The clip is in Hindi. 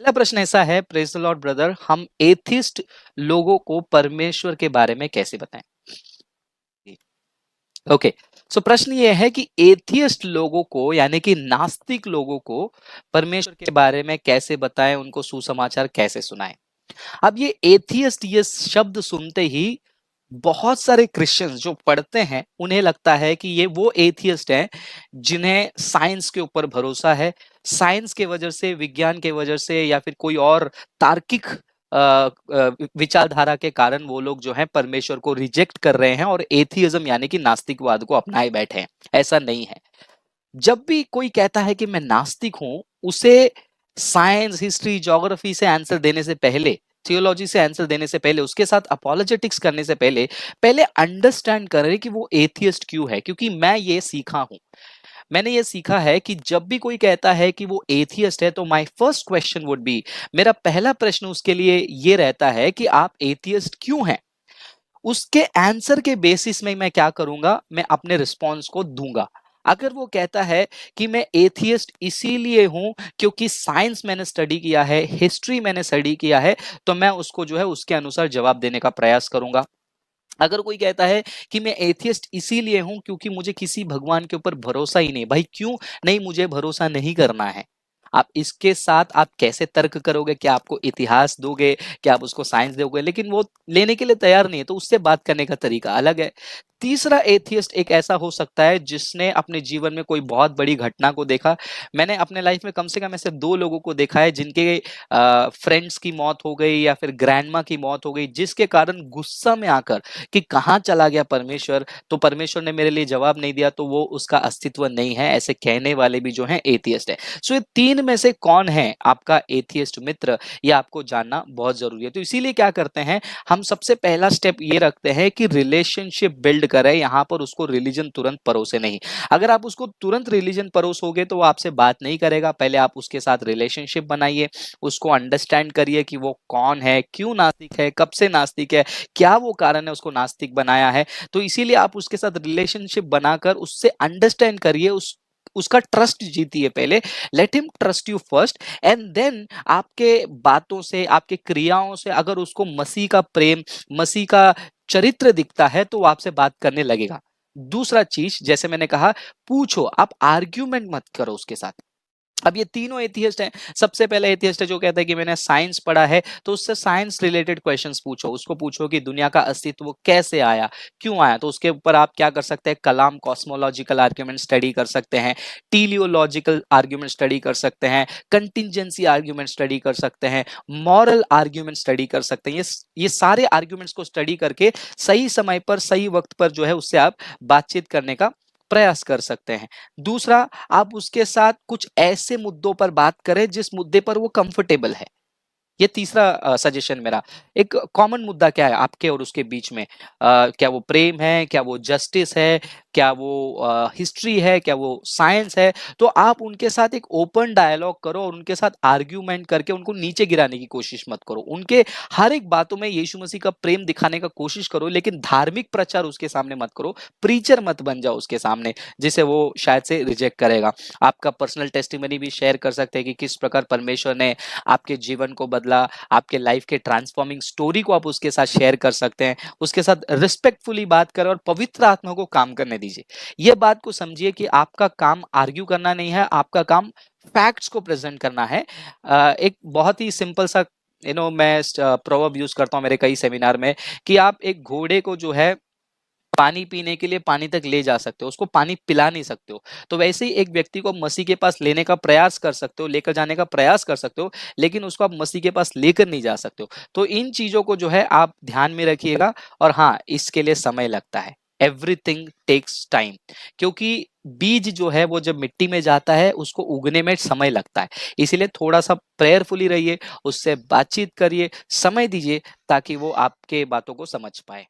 पहला प्रश्न ऐसा है, प्रेज द लॉर्ड ब्रदर, हम एथिस्ट लोगों को परमेश्वर के बारे में कैसे बताएं? ओके, सो प्रश्न ये है कि एथियस्ट लोगों को यानी कि नास्तिक लोगों को परमेश्वर के बारे में कैसे बताएं, उनको सुसमाचार कैसे सुनाएं। अब ये एथियस्ट ये शब्द सुनते ही बहुत सारे क्रिश्चियंस जो पढ़ते हैं उन्हें लगता है कि ये वो एथियस्ट हैं जिन्हें साइंस के ऊपर भरोसा है, साइंस के वजह से, विज्ञान के वजह से या फिर कोई और तार्किक विचारधारा के कारण वो लोग जो है परमेश्वर को रिजेक्ट कर रहे हैं और एथियज्म यानी कि नास्तिकवाद को अपनाए बैठे हैं। ऐसा नहीं है। जब भी कोई कहता है कि मैं नास्तिक हूं, उसे साइंस, हिस्ट्री, ज्योग्राफी से आंसर देने से पहले, थियोलॉजी से आंसर देने से पहले, उसके साथ अपोलोजेटिक्स करने से पहले पहले अंडरस्टैंड करें कि वो एथियस्ट क्यों है। क्योंकि मैं ये सीखा हूं, मैंने ये सीखा है कि जब भी कोई कहता है कि वो एथियस्ट है तो my first question would be, मेरा पहला प्रश्न उसके लिए ये रहता है कि आप एथियस्ट क्यों हैं। उसके आंसर के बेसिस में मैं क्या करूंगा, मैं अपने रिस्पॉन्स को दूंगा। अगर वो कहता है कि मैं एथियस्ट इसीलिए हूं क्योंकि साइंस मैंने स्टडी किया है, हिस्ट्री मैंने स्टडी किया है, तो मैं उसको जो है उसके अनुसार जवाब देने का प्रयास करूंगा। अगर कोई कहता है कि मैं एथियस्ट इसीलिए हूं क्योंकि मुझे किसी भगवान के ऊपर भरोसा ही नहीं, भाई क्यों नहीं, मुझे भरोसा नहीं करना है। आप इसके साथ आप कैसे तर्क करोगे? क्या आपको इतिहास दोगे, क्या आप उसको साइंस दोगे? लेकिन वो लेने के लिए तैयार नहीं है, तो उससे बात करने का तरीका अलग है। तीसरा एथियस्ट एक ऐसा हो सकता है जिसने अपने जीवन में कोई बहुत बड़ी घटना को देखा। मैंने अपने लाइफ में कम से कम ऐसे 2 लोगों को देखा है जिनके फ्रेंड्स की मौत हो गई या फिर ग्रैंडमा की मौत हो गई, जिसके कारण गुस्सा में आकर कि कहाँ चला गया परमेश्वर, तो परमेश्वर ने मेरे लिए जवाब नहीं दिया, तो वो उसका अस्तित्व नहीं है, ऐसे कहने वाले भी जो हैं एथियस्ट है। सो ये 3 में से कौन है आपका एथियस्ट मित्र, ये आपको जानना बहुत जरूरी है। तो इसीलिए क्या करते हैं, हम सबसे पहला स्टेप ये रखते हैं कि रिलेशनशिप बिल्ड करें। यहाँ पर उसको रिलीजन तुरंत परोसे नहीं। अगर आप उसको तुरंत रिलीजन परोसोगे तो वो आपसे बात नहीं करेगा। पहले आप उसके साथ रिलेशनशिप बनाइए, उसको अंडरस्टैंड करिए कि वो कौन है, क्यों नास्तिक है, कब से नास्तिक है, क्या वो कारण है उसको नास्तिक बनाया है। तो इसीलिए आप उसके साथ रिलेशनशिप बनाकर उससे अंडरस्टैंड करिए, उसका ट्रस्ट जीतिए पहले। Let him trust you first and then आपके बातों से, आपके क्रियाओं से अगर उसको मसीह का प्रेम, मसीह का चरित्र दिखता है तो वो आपसे बात करने लगेगा। दूसरा चीज, जैसे मैंने कहा, पूछो, आप आर्ग्यूमेंट मत करो उसके साथ। अब ये तीनों एथियस्ट हैं। सबसे पहला एथियस्ट है जो कहता है कि मैंने साइंस पढ़ा है, तो उससे साइंस रिलेटेड क्वेश्चंस पूछो। उसको पूछो कि दुनिया का अस्तित्व कैसे आया, क्यों आया। तो उसके ऊपर आप क्या कर सकते हैं, कलाम कॉस्मोलॉजिकल आर्ग्यूमेंट स्टडी कर सकते हैं, टीलियोलॉजिकल आर्ग्यूमेंट स्टडी कर सकते हैं, कंटिजेंसी आर्ग्यूमेंट स्टडी कर सकते हैं, मॉरल आर्ग्यूमेंट स्टडी कर सकते हैं। ये सारे आर्ग्यूमेंट्स को स्टडी करके सही समय पर, सही वक्त पर जो है उससे आप बातचीत करने का प्रयास कर सकते हैं। दूसरा, आप उसके साथ कुछ ऐसे मुद्दों पर बात करें जिस मुद्दे पर वो कंफर्टेबल है। ये तीसरा सजेशन मेरा। एक कॉमन मुद्दा क्या है आपके और उसके बीच में? क्या वो प्रेम है, क्या वो जस्टिस है, क्या वो हिस्ट्री है, क्या वो साइंस है? तो आप उनके साथ एक ओपन डायलॉग करो और उनके साथ आर्ग्यूमेंट करके उनको नीचे गिराने की कोशिश मत करो। उनके हर एक बातों में यीशु मसीह का प्रेम दिखाने का कोशिश करो, लेकिन धार्मिक प्रचार उसके सामने मत करो। प्रीचर मत बन जाओ उसके सामने, जिसे वो शायद से रिजेक्ट करेगा। आपका पर्सनल टेस्टिमनी भी शेयर कर सकते हैं कि किस प्रकार परमेश्वर ने आपके जीवन को बदला, आपके लाइफ के ट्रांसफॉर्मिंग स्टोरी को आप उसके साथ शेयर कर सकते हैं। उसके साथ रिस्पेक्टफुली बात करें और पवित्र आत्मा को काम करने दीजिए। यह बात को समझिए कि आपका काम आर्ग्यू करना नहीं है, आपका काम फैक्ट्स को प्रेजेंट करना है। एक बहुत ही सिंपल सा मैं प्रोवर्ब यूज करता हूं मेरे कई सेमिनार में, कि आप एक घोड़े को जो है पानी पीने के लिए पानी तक ले जा सकते हो, उसको पानी पिला नहीं सकते हो। तो वैसे ही एक व्यक्ति को मसीह के पास लेने का प्रयास कर सकते हो, लेकर जाने का प्रयास कर सकते हो, लेकिन उसको आप मसीह के पास लेकर नहीं जा सकते हो। तो इन चीजों को जो है आप ध्यान में रखिएगा। और हाँ, इसके लिए समय लगता है। Everything takes time. क्योंकि बीज जो है वो जब मिट्टी में जाता है उसको उगने में समय लगता है। इसीलिए थोड़ा सा प्रेयरफुली रहिए, उससे बातचीत करिए, समय दीजिए, ताकि वो आपके बातों को समझ पाए।